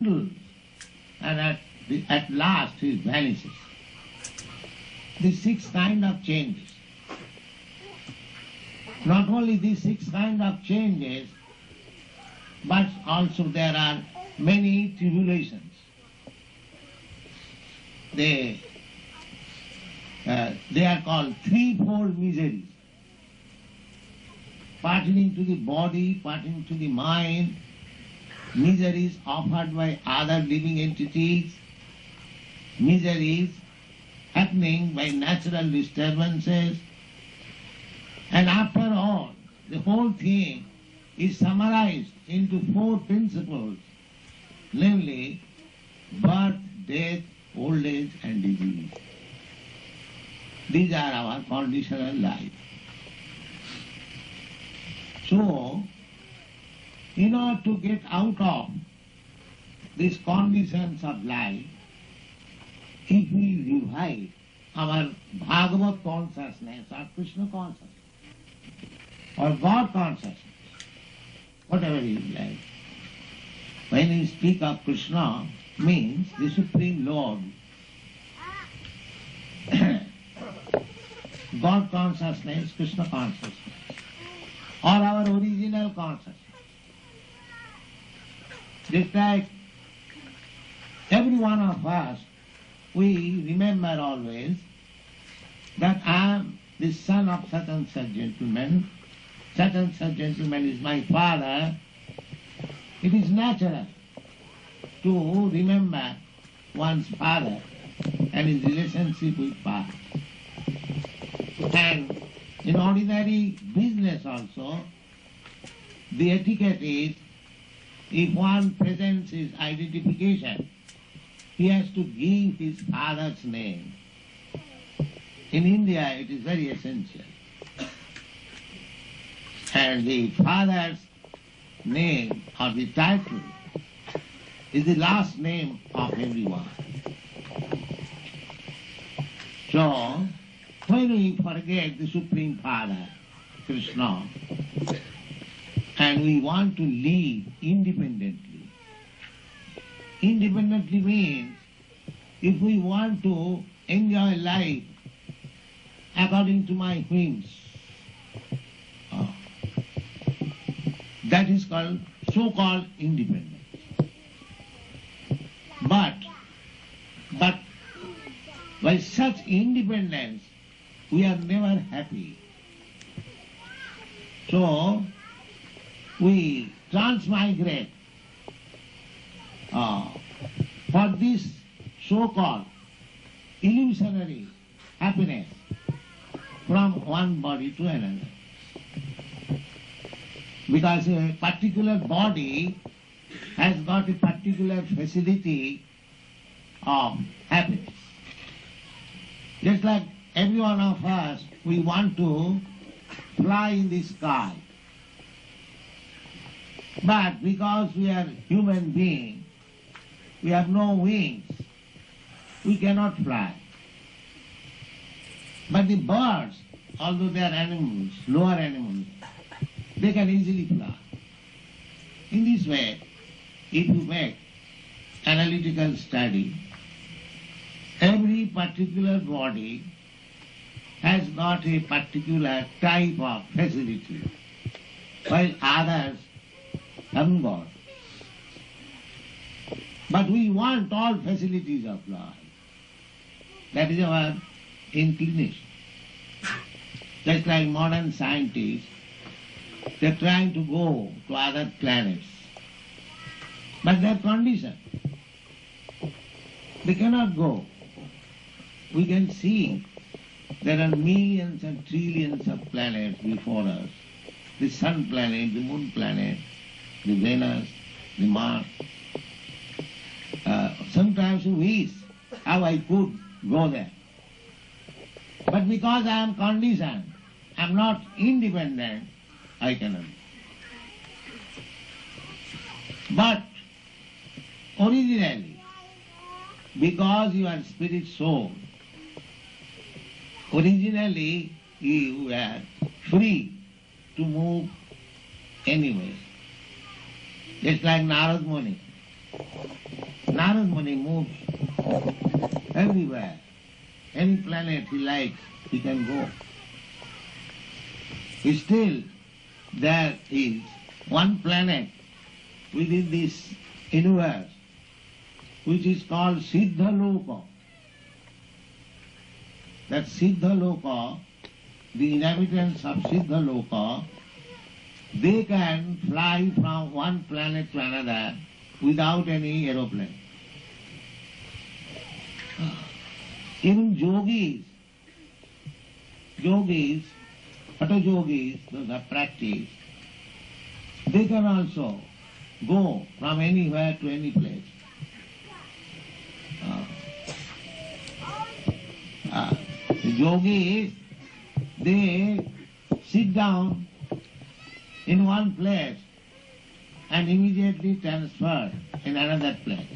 and at last it vanishes. These 6 kind of changes. Not only these 6 kind of changes, but also there are many tribulations. They are called threefold miseries, pertaining to the body, pertaining to the mind, miseries offered by other living entities, miseries happening by natural disturbances, and after all, the whole thing is summarized into 4 principles, namely birth, death, old age and disease. These are our conditional life. So, in order to get out of these conditions of life, if we revive our Bhagavad consciousness or Krishna consciousness or God consciousness, whatever you like, when we speak of Krishna, means the Supreme Lord, God consciousness, Krishna consciousness, or our original consciousness. Just like every one of us, we remember always that I am the son of such and such gentleman is my father. It is natural to remember one's father and his relationship with father. And in ordinary business also, the etiquette is, if one presents his identification, he has to give his father's name. In India it is very essential. And the father's name or the title is the last name of everyone. So, when we forget the Supreme Father, Krishna, and we want to live independently, independently means if we want to enjoy life according to my whims, that is called so-called independence. But by such independence, we are never happy. So, we transmigrate for this so-called illusionary happiness from one body to another. Because a particular body has got a particular facility of happiness. Just like every one of us, we want to fly in the sky. But because we are human beings, we have no wings, we cannot fly. But the birds, although they are animals, lower animals, they can easily fly. In this way, if you make analytical study, every particular body has got a particular type of facility, while others haven't got. But we want all facilities of life. That is our inclination. Just like modern scientists, they are trying to go to other planets. But they are conditioned. They cannot go. We can see there are millions and trillions of planets before us. The sun planet, the moon planet, the Venus, the Mars. Sometimes we wish how I could go there. But because I am conditioned, I am not independent, I cannot. But originally, because you are spirit soul, originally you were free to move anywhere. Just like Narad Muni. Narad Muni moves everywhere. Any planet he likes, he can go. Still, there is one planet within this universe which is called Siddha Loka. That Siddha Loka, the inhabitants of Siddha Loka, they can fly from one planet to another without any aeroplane. Even yogis, hata yogis, those have practice, they can also go from anywhere to any place. The yogis, they sit down in one place and immediately transfer in another place.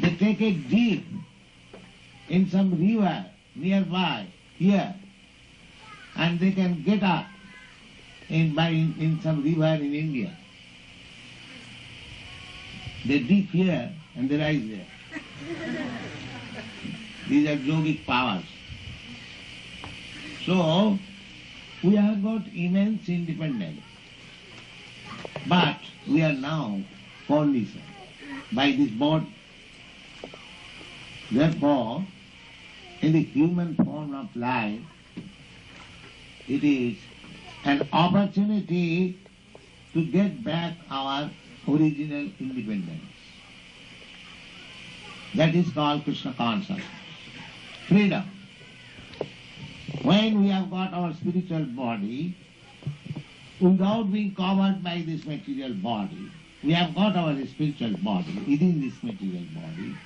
They take a dip in some river nearby here, and they can get up in some river in India. They dip here and they rise there. These are yogic powers. So, we have got immense independence, but we are now conditioned by this body. Therefore, in the human form of life, it is an opportunity to get back our original independence. That is called Krishna consciousness, freedom. When we have got our spiritual body, without being covered by this material body, we have got our spiritual body within this material body,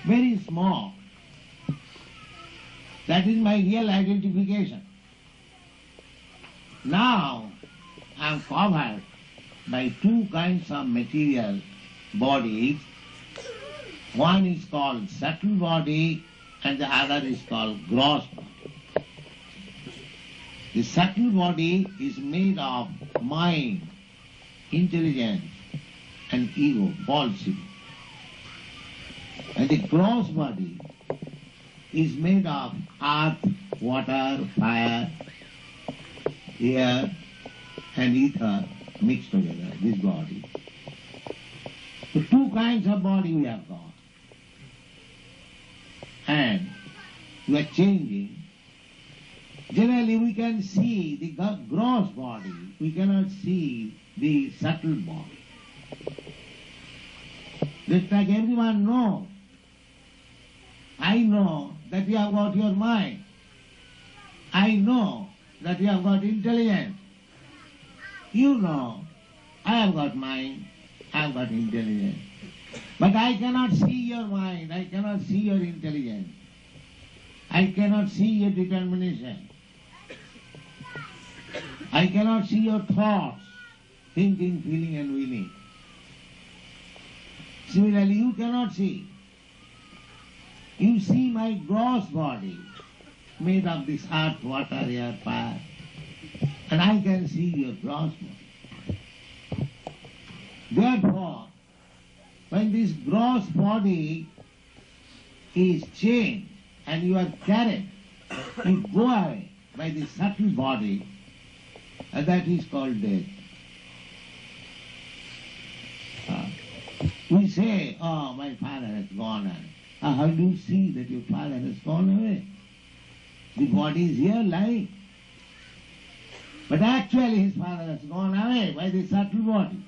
very small. That is my real identification. Now I am covered by two kinds of material bodies. One is called subtle body and the other is called gross body. The subtle body is made of mind, intelligence and ego, falsity. And the gross body is made of earth, water, fire, air and ether mixed together, this body. So two kinds of body we have got. And we are changing. Generally we can see the gross body, we cannot see the subtle body. Just like everyone knows. I know that you have got your mind. I know that you have got intelligence. You know, I have got mind, I have got intelligence. But I cannot see your mind, I cannot see your intelligence. I cannot see your determination. I cannot see your thoughts, thinking, feeling and willing. Similarly, you cannot see. You see my gross body, made of this earth, water, air, fire, and I can see your gross body. Therefore, when this gross body is changed and you are carried, you go away by the subtle body, and that is called death. We say, oh, my father has gone away. How do you see that your father has gone away? The body is here lying. But actually his father has gone away by the subtle body.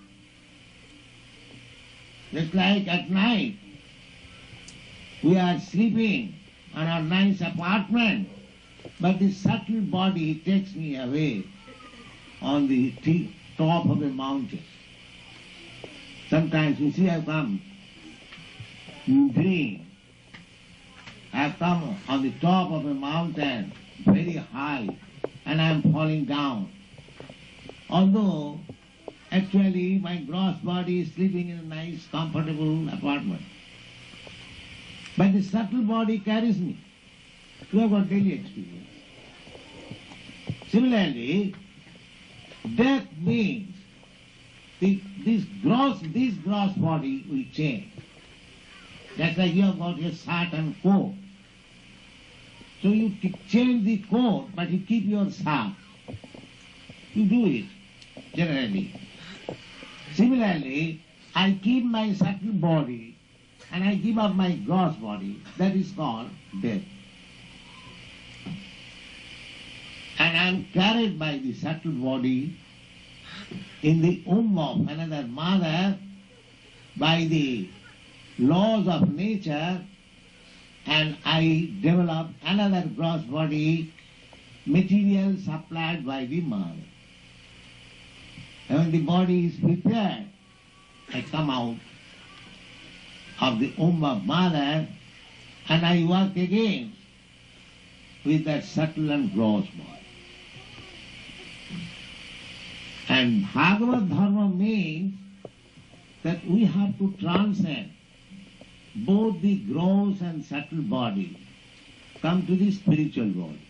Just like at night, we are sleeping on our nice apartment, but the subtle body takes me away on the top of a mountain. Sometimes you see I come in dream. I have come on the top of a mountain, very high, and I am falling down. Although actually my gross body is sleeping in a nice, comfortable apartment. But the subtle body carries me. You have got daily experience. Similarly, death means this gross body will change. Just like you have got a shirt and coat. So you change the coat, but you keep your shirt. You do it, generally. Similarly, I keep my subtle body and I give up my gross body. That is called death. And I am carried by the subtle body in the womb of another mother by the laws of nature, and I develop another gross body, material supplied by the mother. And when the body is prepared, I come out of the womb of mother and I work again with that subtle and gross body. And Bhagavad-dharma means that we have to transcend both the gross and subtle body, come to the spiritual body.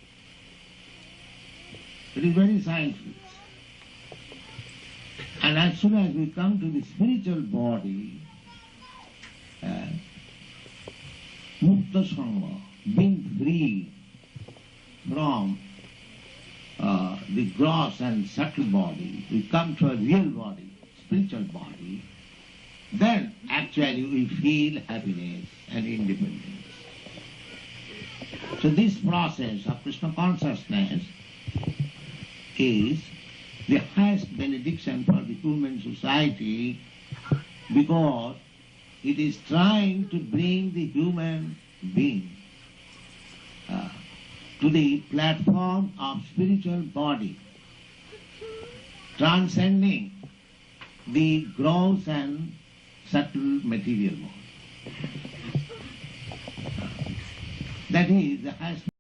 It is very scientific. And as soon as we come to the spiritual body, mukta sangha, being free from the gross and subtle body, we come to a real body, spiritual body, then actually we feel happiness and independence. So this process of Krishna consciousness is the highest benediction for the human society, because it is trying to bring the human being to the platform of spiritual body, transcending the gross and subtle material world. That is the highest